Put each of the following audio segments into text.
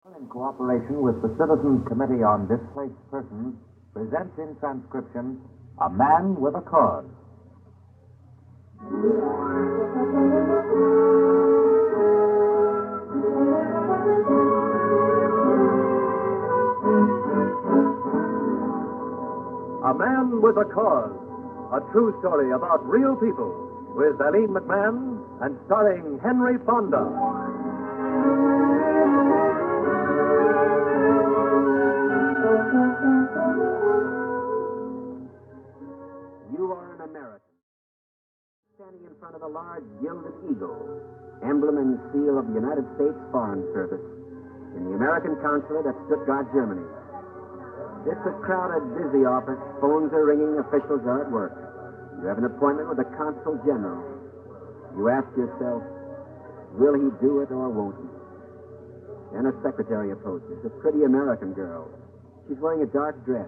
In cooperation with the Citizens Committee on Displaced Persons, presents in transcription A Man with a Cause. A Man with a Cause, a true story about real people, with Aline McMahon and starring Henry Fonda. You are an American, standing in front of a large gilded eagle, emblem and seal of the United States Foreign Service, in the American consulate at Stuttgart, Germany. It's a crowded, busy office. Phones are ringing. Officials are at work. You have an appointment with the consul general. You ask yourself, will he do it or won't he? Then a secretary approaches, a pretty American girl. She's wearing a dark dress.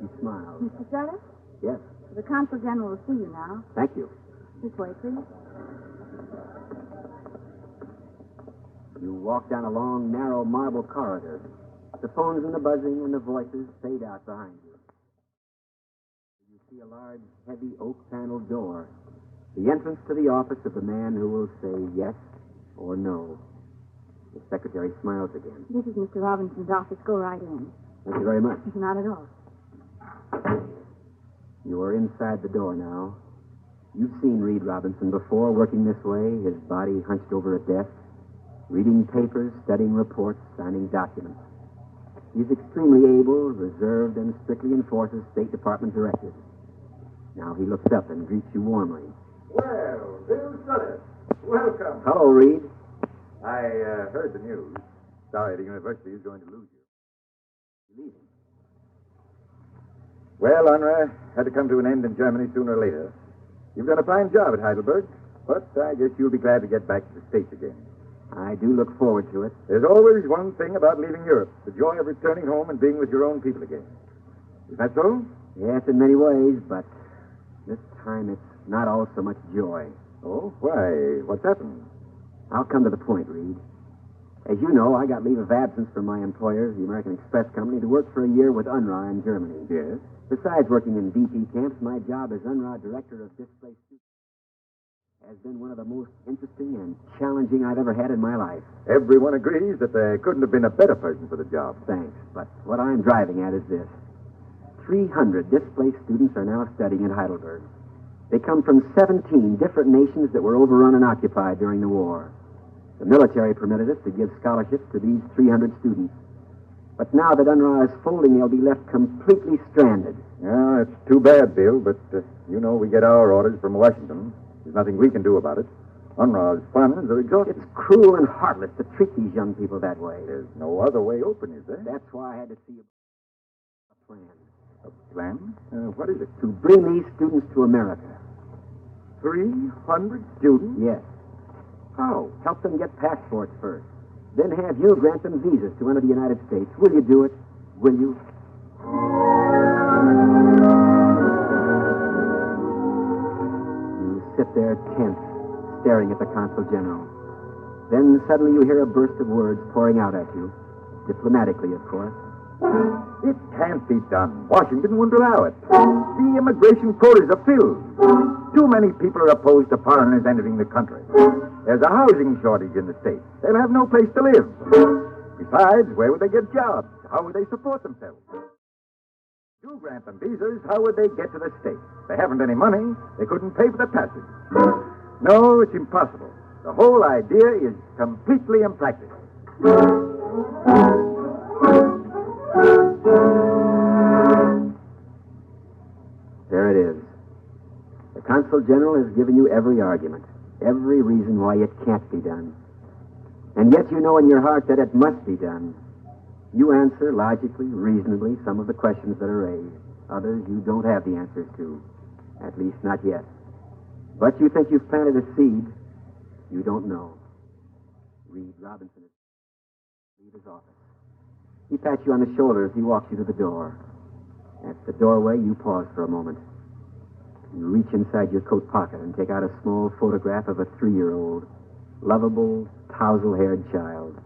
She smiles. Mr. Sutter, Yes, the consul general will see you now. thank you. This way, please. You walk down a long, narrow marble corridor. The phones and the buzzing and the voices fade out behind you. You see a large, heavy oak-paneled door. The entrance to the office of the man who will say yes or no. The secretary smiles again. This is Mr. Robinson's office. Go right in. Thank you very much. Not at all. You are inside the door now. You've seen Reed Robinson before, working this way, his body hunched over a desk, reading papers, studying reports, signing documents. He's extremely able, reserved, and strictly enforces State Department directives. Now he looks up and greets you warmly. Well, Bill Sutter, welcome. Hello, Reed. I heard the news. Sorry, the university is going to lose you. You leaving? Well, Unra, had to come to an end in Germany sooner or later. You've done a fine job at Heidelberg, but I guess you'll be glad to get back to the States again. I do look forward to it. There's always one thing about leaving Europe, the joy of returning home and being with your own people again. Is that so? Yes, in many ways, but this time it's not all so much joy. Oh, why? What's happened? I'll come to the point, Reed. As you know, I got leave of absence from my employers, the American Express Company, to work for a year with UNRWA in Germany. Yes? Besides working in BP camps, my job as UNRWA Director of Displaced Students has been one of the most interesting and challenging I've ever had in my life. Everyone agrees that there couldn't have been a better person for the job. Thanks, but what I'm driving at is this. 300 displaced students are now studying at Heidelberg. They come from 17 different nations that were overrun and occupied during the war. The military permitted us to give scholarships to these 300 students. But now that UNRWA is folding, they'll be left completely stranded. Yeah, it's too bad, Bill, but you know we get our orders from Washington. There's nothing we can do about it. UNRWA's funds are exhausted. It's cruel and heartless to treat these young people that way. There's no other way open, is there? That's why I had to see a plan. A plan? What is it? To bring these students to America. 300 students? Yes. How? Help them get passports first. Then have you grant them visas to enter the United States. Will you do it? Will you? You sit there tense, staring at the consul general. Then suddenly you hear a burst of words pouring out at you. Diplomatically, of course. It can't be done. Washington wouldn't allow it. The immigration quotas are filled. Too many people are opposed to foreigners entering the country. There's a housing shortage in the state. They'll have no place to live. Besides, where would they get jobs? How would they support themselves? You grant them visas, how would they get to the state? They haven't any money. They couldn't pay for the passage. No, it's impossible. The whole idea is completely impractical. There it is. The consul general has given you every argument, every reason why it can't be done. And yet you know in your heart that it must be done. You answer logically, reasonably, some of the questions that are raised. Others you don't have the answers to, at least not yet. But you think you've planted a seed. You don't know. Reed Robinson leave his office. He pats you on the shoulder as he walks you to the door. At the doorway, you pause for a moment. You reach inside your coat pocket and take out a small photograph of a 3-year-old, lovable, tousle-haired child.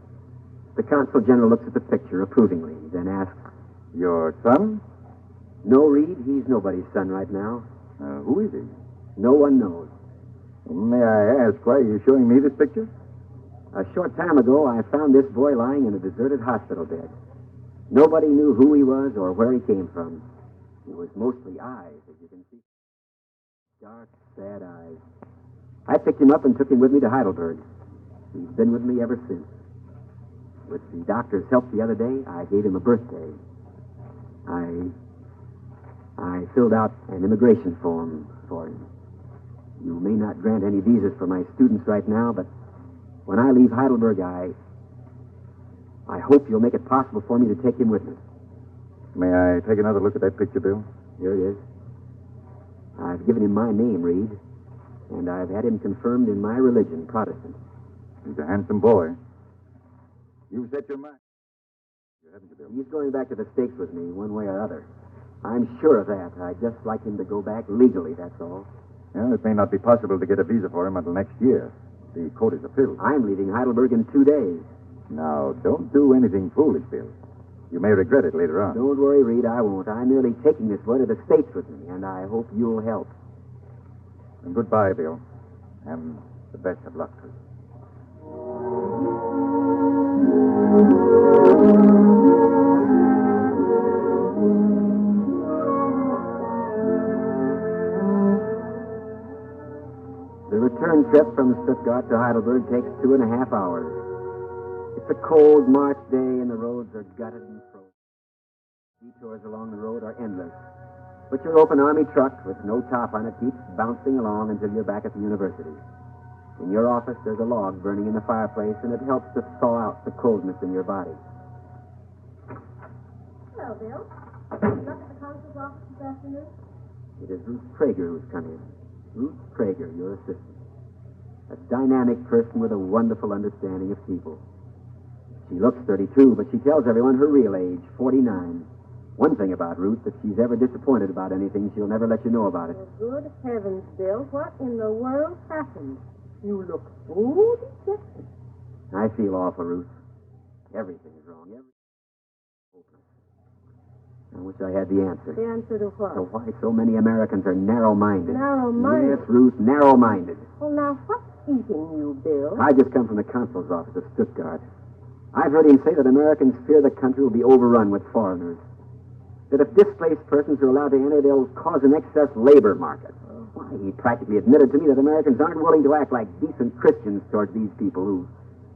The consul general looks at the picture approvingly, then asks, Your son? No, Reed, he's nobody's son right now. Who is he? No one knows. May I ask, why are you showing me this picture? A short time ago, I found this boy lying in a deserted hospital bed. Nobody knew who he was or where he came from. It was mostly eyes, as you can see. Dark, sad eyes. I picked him up and took him with me to Heidelberg. He's been with me ever since. With the doctor's help the other day, I gave him a birthday. I filled out an immigration form for him. You may not grant any visas for my students right now, but when I leave Heidelberg, I hope you'll make it possible for me to take him with me. May I take another look at that picture, Bill? Here it is. I've given him my name, Reed, and I've had him confirmed in my religion, Protestant. He's a handsome boy. You've set your mind. You haven't, you, Bill? He's going back to the States with me, one way or other. I'm sure of that. I'd just like him to go back legally, that's all. Well, it may not be possible to get a visa for him until next year. The quotas are filled. I'm leaving Heidelberg in 2 days. Now, don't do anything foolish, Bill. You may regret it later on. Don't worry, Reed, I won't. I'm merely taking this boy to the States with me, and I hope you'll help. And goodbye, Bill. And the best of luck to you. The return trip from Stuttgart to Heidelberg takes 2.5 hours. It's a cold March day, and the roads are gutted and frozen. Detours along the road are endless. But your open army truck with no top on it keeps bouncing along until you're back at the university. In your office, there's a log burning in the fireplace, and it helps to thaw out the coldness in your body. Hello, Bill. Look at the consul's office this afternoon. It is Ruth Prager who's come in. Ruth Prager, your assistant. A dynamic person with a wonderful understanding of people. She looks 32, but she tells everyone her real age, 49. One thing about Ruth, if she's ever disappointed about anything, she'll never let you know about it. Good heavens, Bill, what in the world happened? You look so dejected. I feel awful, Ruth. Everything is wrong. Hopeless. I wish I had the answer. The answer to what? So why so many Americans are narrow-minded. Narrow-minded? Yes, Ruth, narrow-minded. Well, now, what's eating you, Bill? I just come from the consul's office of Stuttgart. I've heard him say that Americans fear the country will be overrun with foreigners. That if displaced persons are allowed to enter, they'll cause an excess labor market. Why, he practically admitted to me that Americans aren't willing to act like decent Christians towards these people who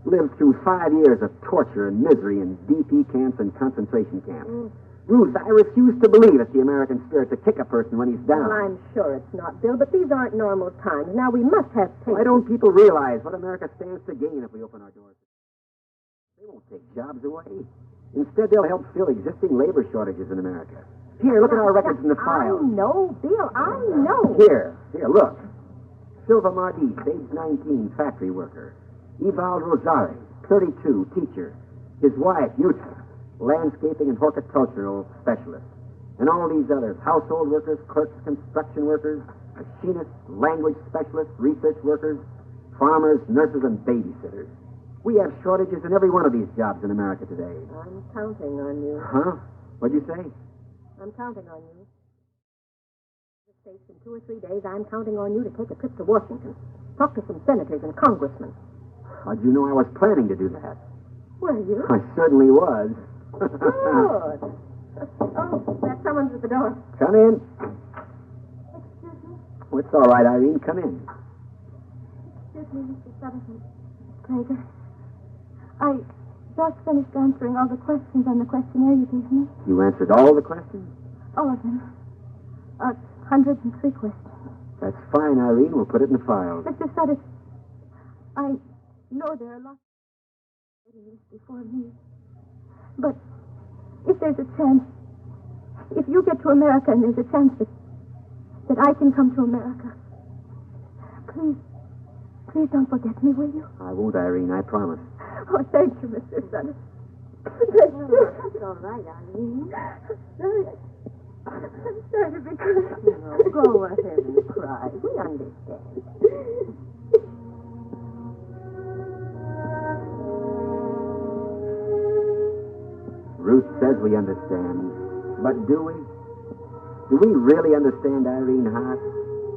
lived through 5 years of torture and misery in DP camps and concentration camps. Ruth, I refuse to believe it's the American spirit to kick a person when he's down. Well, I'm sure it's not, Bill, but these aren't normal times. Now, we must have patience. Why don't people realize what America stands to gain if we open our doors? They won't take jobs away. Instead, they'll help fill existing labor shortages in America. Here, look at our records in the file. I know, Bill, I know. Here, look. Silva Mardi, age 19, factory worker. Eval Rosari, 32, teacher. His wife, Yuta, landscaping and horticultural specialist. And all these others, household workers, clerks, construction workers, machinists, language specialists, research workers, farmers, nurses, and babysitters. We have shortages in every one of these jobs in America today. I'm counting on you. Huh? What'd you say? I'm counting on you. The States in 2 or 3 days, I'm counting on you to take a trip to Washington. Talk to some senators and congressmen. How'd you know I was planning to do that? Were you? I certainly was. Good. Oh, that someone's at the door. Come in. Excuse me. Oh, it's all right, Irene. Come in. Excuse me, Mr. Sutherland. Prager. I just finished answering all the questions on the questionnaire you gave me. You answered all the questions? All of them. 103 questions. That's fine, Irene. We'll put it in the file. Mr. Sutter, I know there are lots of waiting lists before me. But if there's a chance, if you get to America and there's a chance that I can come to America, please don't forget me, will you? I won't, Irene. I promise. Oh, thank you, Mr. Sutter. Thank you. That's all right, Eileen. I'm sorry to be crying. No, go ahead and cry. We understand. Ruth says we understand. But do we? Do we really understand Irene Haas?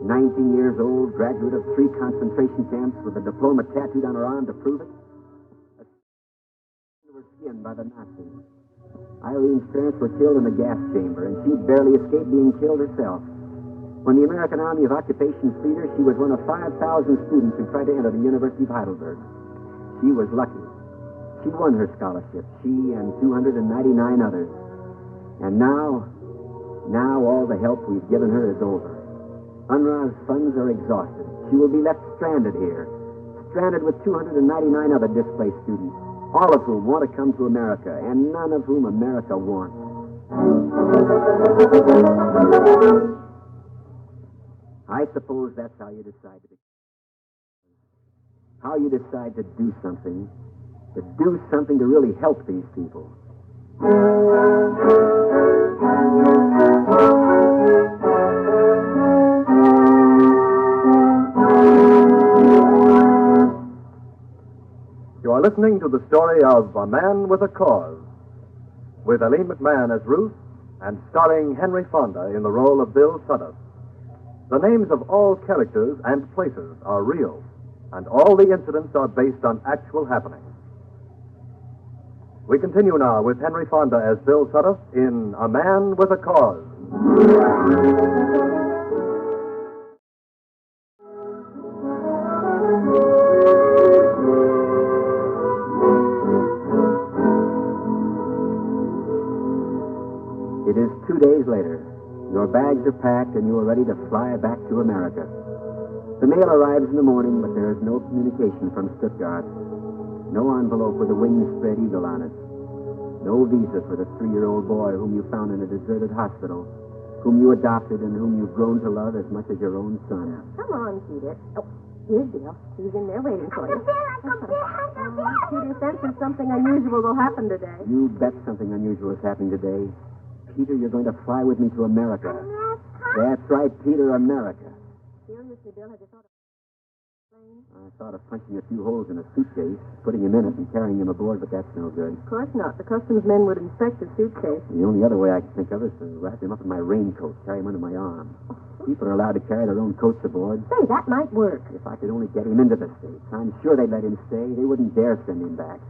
19 years old, graduate of 3 concentration camps with a diploma tattooed on her arm to prove it. Her skin by the Nazis. Irene's parents were killed in a gas chamber, and she barely escaped being killed herself. When the American Army of Occupation freed her, she was one of 5,000 students who tried to enter the University of Heidelberg. She was lucky. She won her scholarship, she and 299 others. And now all the help we've given her is over. UNRWA's funds are exhausted. She will be left stranded here, stranded with 299 other displaced students, all of whom want to come to America, and none of whom America wants. I suppose that's how you decide to be. How you decide to do something to really help these people. You are listening to the story of A Man with a Cause, with Elaine McMahon as Ruth and starring Henry Fonda in the role of Bill Sutter. The names of all characters and places are real, and all the incidents are based on actual happenings. We continue now with Henry Fonda as Bill Sutter in A Man with a Cause. It is 2 days later. Your bags are packed and you are ready to fly back to America. The mail arrives in the morning, but there is no communication from Stuttgart. No envelope with a wing-spread eagle on it. No visa for the 3-year-old boy whom you found in a deserted hospital, whom you adopted and whom you've grown to love as much as your own son. Come on, Peter. Oh, here's Bill. He's in there waiting for you. Peter senses something unusual will happen today. You bet something unusual is happening today. Peter, you're going to fly with me to America. That's right, Peter, America. Seriously, Bill, have you thought of plane? I thought of punching a few holes in a suitcase, putting him in it, and carrying him aboard, but that's no good. Of course not. The customs men would inspect the suitcase. The only other way I can think of is to wrap him up in my raincoat, carry him under my arm. People are allowed to carry their own coats aboard. Say, that might work. If I could only get him into the States, I'm sure they'd let him stay. They wouldn't dare send him back.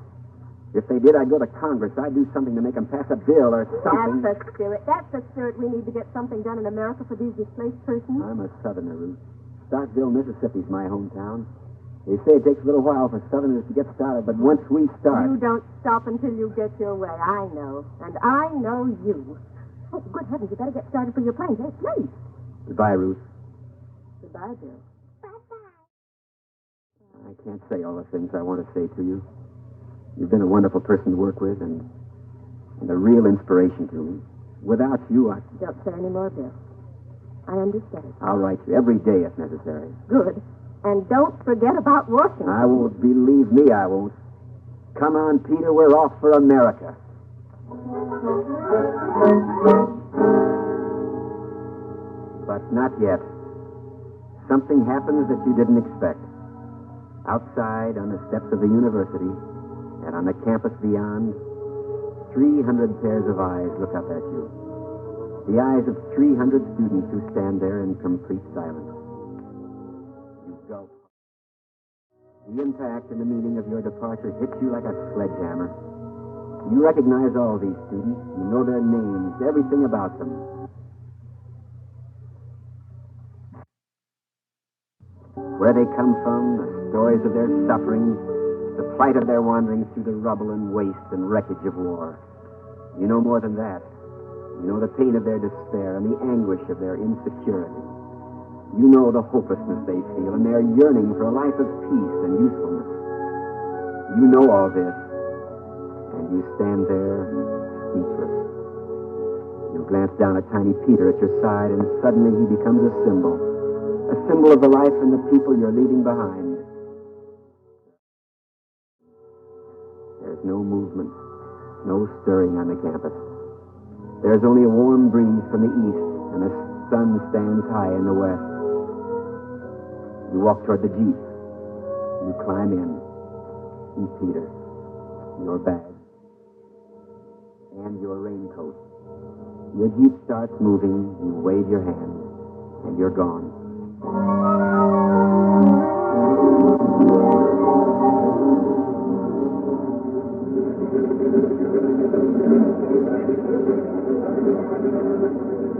If they did, I'd go to Congress. I'd do something to make them pass a bill or something. That's the spirit. That's the spirit. We need to get something done in America for these displaced persons. I'm a Southerner, Ruth. Starkville, Mississippi's my hometown. They say it takes a little while for Southerners to get started, but once we start... You don't stop until you get your way. I know. And I know you. Oh, good heavens, you better get started for your plane. It's late. Goodbye, Ruth. Goodbye, Bill. I can't say all the things I want to say to you. You've been a wonderful person to work with and a real inspiration to me. Without you, I... Don't say any more, Bill. I understand. I'll write you every day if necessary. Good. And don't forget about Washington. I won't. Believe me, I won't. Come on, Peter, we're off for America. But not yet. Something happens that you didn't expect. Outside, on the steps of the university, and on the campus beyond, 300 pairs of eyes look up at you. The eyes of 300 students who stand there in complete silence. You gulp. The impact and the meaning of your departure hits you like a sledgehammer. You recognize all these students. You know their names, everything about them. Where they come from, the stories of their suffering, the plight of their wanderings through the rubble and waste and wreckage of war. You know more than that. You know the pain of their despair and the anguish of their insecurity. You know the hopelessness they feel and their yearning for a life of peace and usefulness. You know all this, and you stand there speechless. You glance down at tiny Peter at your side, and suddenly he becomes a symbol of the life and the people you're leaving behind. There's no movement, no stirring on the campus. There's only a warm breeze from the east, and the sun stands high in the west. You walk toward the Jeep. You climb in. And Peter, your bag. and your raincoat. Your Jeep starts moving, you wave your hand, and you're gone.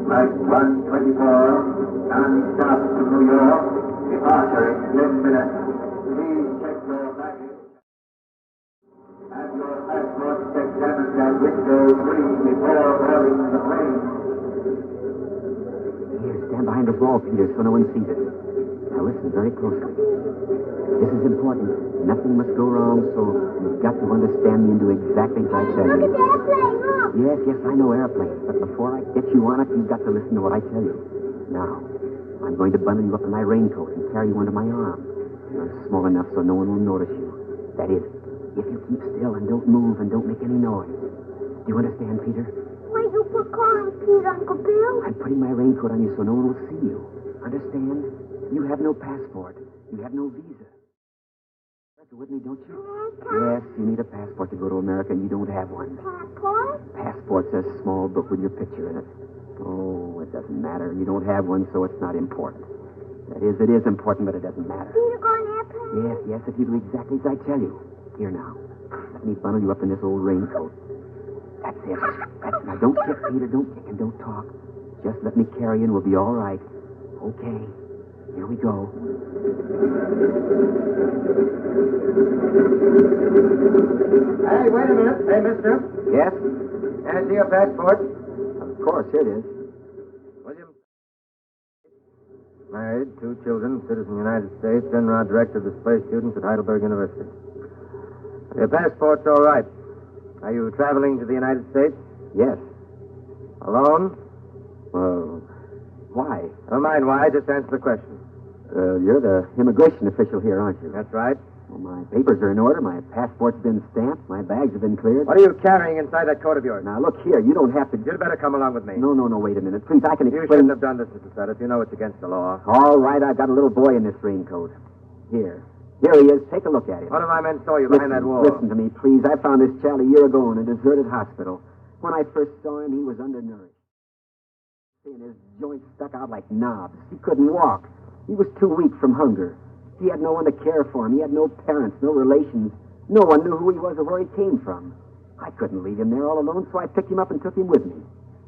Flight 124, non-stop to New York. Departure in 10 minutes. Please check your baggage. Have your passports examined at window 3 before boarding the plane. Here, stand behind this wall, Peter, so no one sees us. Now listen very closely. This is important. Nothing must go wrong, so you've got to understand me and do exactly as I tell you. Look at the airplane, look! Yes, I know airplanes, but before I get you on it, you've got to listen to what I tell you. Now, I'm going to bundle you up in my raincoat and carry you under my arm. You're small enough so no one will notice you. That is, if you keep still and don't move and don't make any noise. Do you understand, Peter? Why you put Colin's feet, Uncle Bill? I'm putting my raincoat on you so no one will see you. Understand? You have no passport. You have no visa. You're with me, don't you? Yes, you need a passport to go to America, and you don't have one. Passport? Passport's a small book with your picture in it. Oh, it doesn't matter. You don't have one, so it's not important. That is, it is important, but it doesn't matter. You go on airplane? Yes, if you do exactly as I tell you. Here now. Let me bundle you up in this old raincoat. That's it. Now, don't kick, Peter. Don't kick and don't talk. Just let me carry you and we'll be all right. Okay. Here we go. Hey, wait a minute. Hey, mister. Yes? Can I see your passport? Of course, here it is. William. Married, 2 children, citizen of the United States, Enrod director of displaced students at Heidelberg University. Your passport's all right. Are you traveling to the United States? Yes. Alone? Well, why? Don't mind why, just answer the question. You're the immigration official here, aren't you? That's right. Well, my papers are in order. My passport's been stamped. My bags have been cleared. What are you carrying inside that coat of yours? Now, look here. You don't have to... You'd better come along with me. No, wait a minute. Please, I can You explain... shouldn't have done this, Mr. Suddeth. You know it's against the law. All right, I've got a little boy in this raincoat. Here he is. Take a look at him. One of my men saw you behind that wall. Listen to me, please. I found this child a year ago in a deserted hospital. When I first saw him, he was undernourished. And his joints stuck out like knobs. He couldn't walk. He was too weak from hunger. He had no one to care for him. He had no parents, no relations. No one knew who he was or where he came from. I couldn't leave him there all alone, so I picked him up and took him with me.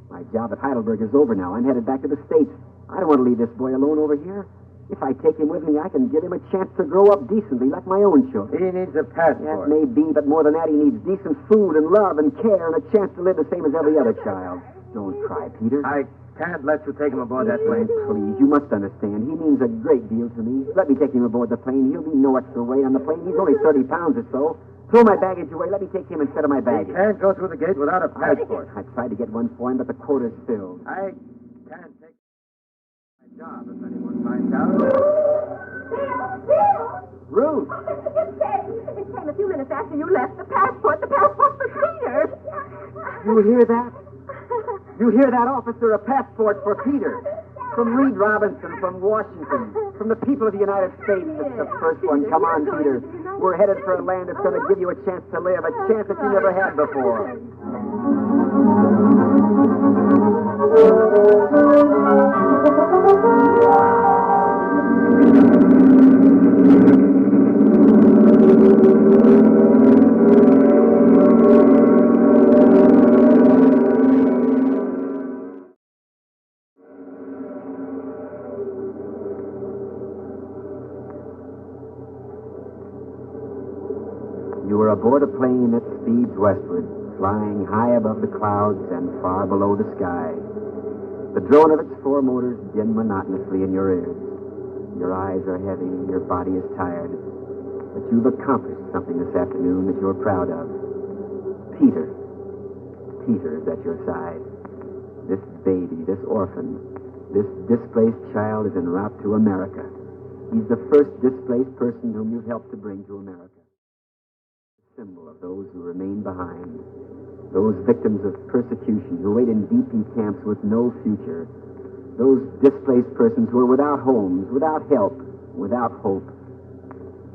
My job at Heidelberg is over now. I'm headed back to the States. I don't want to leave this boy alone over here. If I take him with me, I can give him a chance to grow up decently like my own children. He needs a passport. That may be, but more than that, he needs decent food and love and care and a chance to live the same as every other child. Don't cry, Peter. I can't let you take him aboard that plane. Please, you must understand. He means a great deal to me. Let me take him aboard the plane. He'll be no extra weight on the plane. He's only 30 pounds or so. Throw my baggage away. Let me take him instead of my baggage. He can't go through the gate without a passport. I tried to get one for him, but the quota's filled. I can't take my job if anyone finds out. Ruth! It came a few minutes after you left. The passport for Peter. You hear that? You hear that, officer? A passport for Peter. From Reed Robinson, from Washington, from the people of the United States. It's the first one. Come on, Peter. We're headed for a land that's going to give you a chance to live, a chance that you never had before. You were aboard a plane that speeds westward, flying high above the clouds and far below the sky. The drone of its 4 motors din monotonously in your ears. Your eyes are heavy, your body is tired. But you've accomplished something this afternoon that you're proud of. Peter is at your side. This baby, this orphan, this displaced child is en route to America. He's the first displaced person whom you've helped to bring to America. Symbol of those who remain behind, those victims of persecution who wait in DP camps with no future, those displaced persons who are without homes, without help, without hope.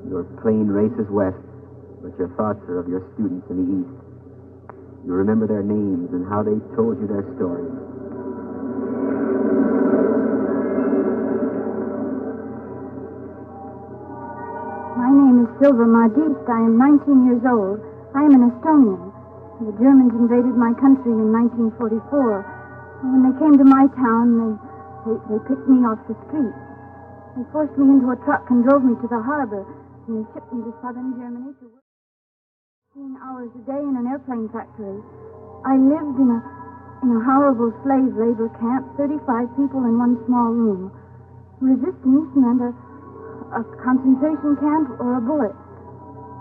Your plane races west, but your thoughts are of your students in the east. You remember their names and how they told you their stories. My name is Silva Margist. I am 19 years old. I am an Estonian. The Germans invaded my country in 1944. When they came to my town, they picked me off the street. They forced me into a truck and drove me to the harbor. And they shipped me to southern Germany to work 15 hours a day in an airplane factory. I lived in a horrible slave labor camp, 35 people in one small room. Resistance meant a concentration camp or a bullet.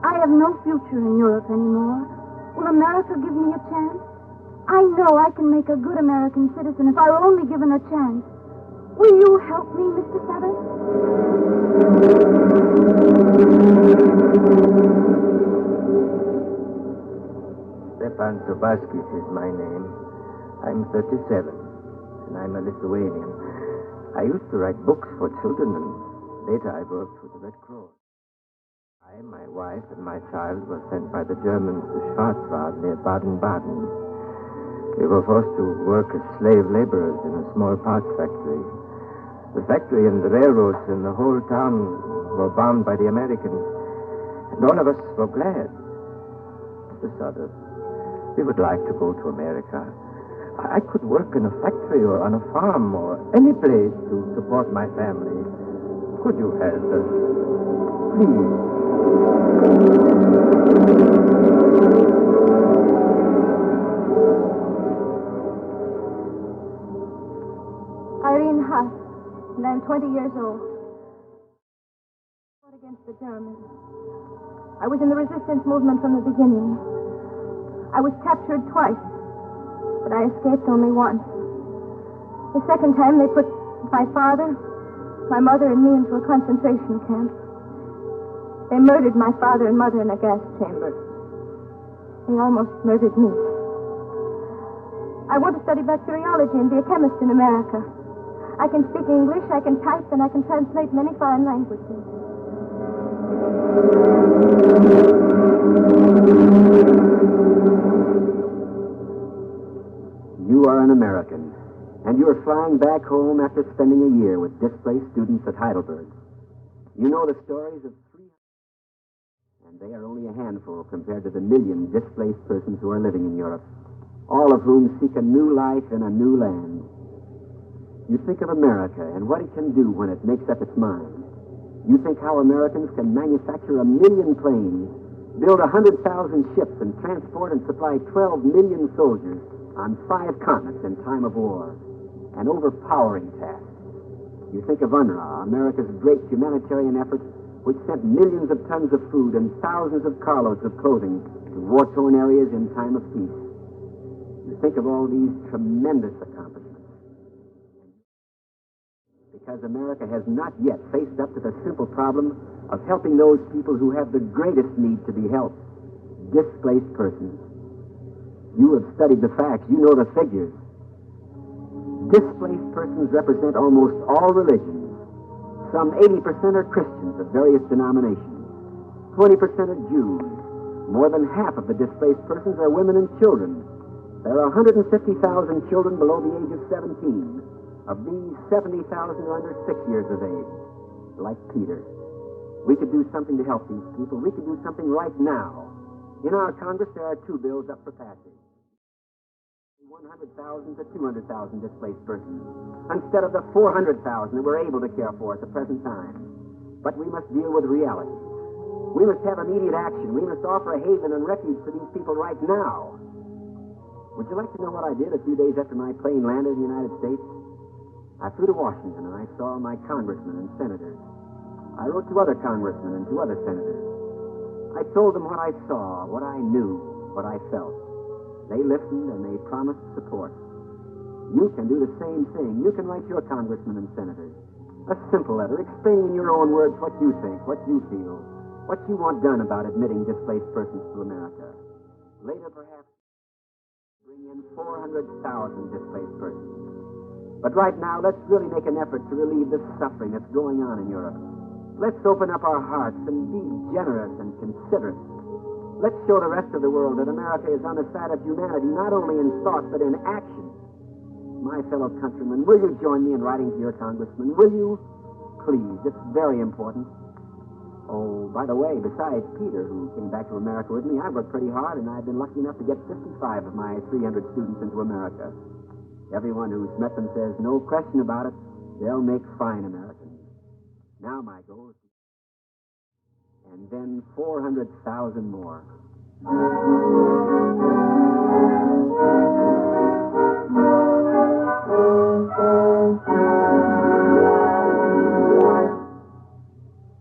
I have no future in Europe anymore. Will America give me a chance? I know I can make a good American citizen if I were only given a chance. Will you help me, Mr. Savage? Stepan Sobaskis is my name. I'm 37, and I'm a Lithuanian. I used to write books for children, and later I worked for the Red Cross. I, my wife, and my child were sent by the Germans to Schwarzwald near Baden-Baden. We were forced to work as slave laborers in a small parts factory. The factory and the railroads and the whole town were bombed by the Americans, and all of us were glad. Mr. Sutter, we would like to go to America. I could work in a factory or on a farm or any place to support my family. Could you help us? Please. Irene Huss, and I'm 20 years old. I fought against the Germans. I was in the resistance movement from the beginning. I was captured twice, but I escaped only once. The second time they put my father, my mother, and me into a concentration camp. They murdered my father and mother in a gas chamber. They almost murdered me. I want to study bacteriology and be a chemist in America. I can speak English, I can type, and I can translate many foreign languages. You are an American, and you are flying back home after spending a year with displaced students at Heidelberg. You know the stories of 300, and they are only a handful compared to the million displaced persons who are living in Europe, all of whom seek a new life in a new land. You think of America and what it can do when it makes up its mind. You think how Americans can manufacture 1 million planes, build 100,000 ships, and transport and supply 12 million soldiers on 5 continents in time of war. An overpowering task. You think of UNRWA, America's great humanitarian effort, which sent millions of tons of food and thousands of carloads of clothing to war-torn areas in time of peace. You think of all these tremendous accomplishments. Because America has not yet faced up to the simple problem of helping those people who have the greatest need to be helped, displaced persons. You have studied the facts. You know the figures. Displaced persons represent almost all religions. Some 80% are Christians of various denominations. 20% are Jews. More than half of the displaced persons are women and children. There are 150,000 children below the age of 17. Of these, 70,000 are under 6 years of age. Like Peter. We could do something to help these people. We could do something right now. In our Congress, there are 2 bills up for passage. 100,000 to 200,000 displaced persons, instead of the 400,000 that we're able to care for at the present time. But we must deal with reality. We must have immediate action. We must offer a haven and refuge to these people right now. Would you like to know what I did a few days after my plane landed in the United States? I flew to Washington and I saw my congressmen and senators. I wrote to other congressmen and to other senators. I told them what I saw, what I knew, what I felt. They listened and they promised support. You can do the same thing. You can write your congressmen and senators a simple letter explaining in your own words what you think, what you feel, what you want done about admitting displaced persons to America. Later, perhaps, bring in 400,000 displaced persons. But right now, let's really make an effort to relieve the suffering that's going on in Europe. Let's open up our hearts and be generous and considerate. Let's show the rest of the world that America is on the side of humanity, not only in thought, but in action. My fellow countrymen, will you join me in writing to your congressman? Will you? Please, it's very important. Oh, by the way, besides Peter, who came back to America with me, I've worked pretty hard, and I've been lucky enough to get 55 of my 300 students into America. Everyone who's met them says, no question about it, they'll make fine Americans. Now my goal is to... And then 400,000 more.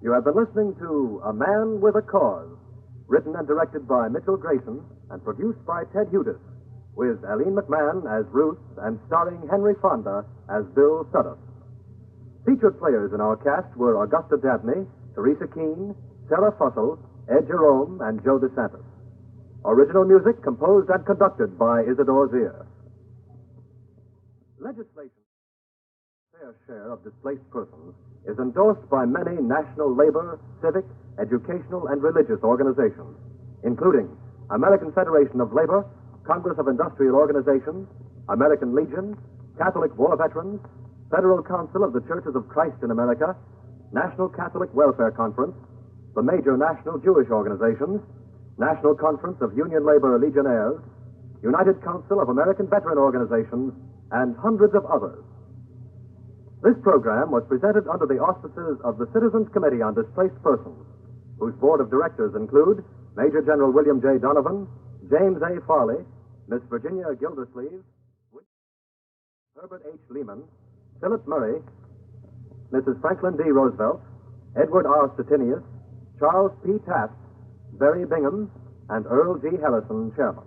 You have been listening to A Man with a Cause, written and directed by Mitchell Grayson and produced by Ted Hudis, with Eileen McMahon as Ruth and starring Henry Fonda as Bill Sutter. Featured players in our cast were Augusta Dabney, Teresa Keene, Sarah Fussell, Ed Jerome, and Joe DeSantis. Original music composed and conducted by Isidore Zier. Legislation fair share of displaced persons is endorsed by many national labor, civic, educational, and religious organizations, including American Federation of Labor, Congress of Industrial Organizations, American Legion, Catholic War Veterans, Federal Council of the Churches of Christ in America, National Catholic Welfare Conference, the major national Jewish organizations, National Conference of Union Labor Legionnaires, United Council of American Veteran Organizations, and hundreds of others. This program was presented under the auspices of the Citizens Committee on Displaced Persons, whose board of directors include Major General William J. Donovan, James A. Farley, Miss Virginia Gildersleeve, Herbert H. Lehman, Philip Murray, Mrs. Franklin D. Roosevelt, Edward R. Stettinius, Charles P. Taft, Barry Bingham, and Earl G. Harrison, Chairman.